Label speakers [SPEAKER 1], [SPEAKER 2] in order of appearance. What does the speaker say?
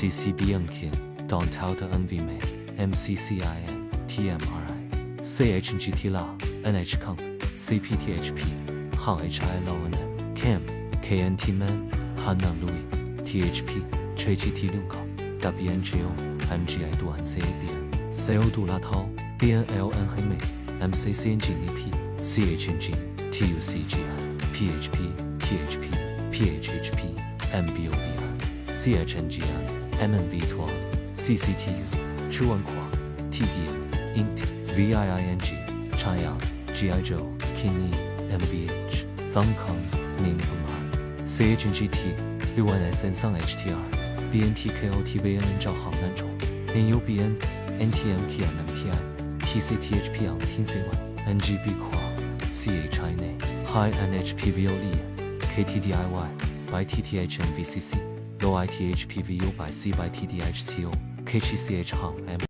[SPEAKER 1] CCBNK, Don Tauta NVMe, MCCIN, TMRI, CHGT La, NHConk, CPTHP, Han HI LONM, CAM, KNT Man, Hanam Louis, THP, CHT Lunko, WNGO, MGI Duan CABN, CO Du La Tao, BNLN Heme, MCCNG NP, CHNG, TUCGI, PHP, THP, PHHP, MBOBI, CHNGI, MNV12, CCTU, Chuanqua, TDM, INT, VIING, Chaiyang, GI Joe, Kinyi, MBH, Thumbcon, Ningfeng'an, CHNGT, 6NSN 桑 HTR, BNTKOTVNN 赵航南宠 NUBN, NTMKMMTI, TCTHP on TC1, NGB Qua, CHINA, High NHPVOLE, KTDIY, by TTHMVCC, Low ITHPVU by C by TDHCO, KCCH Hang M.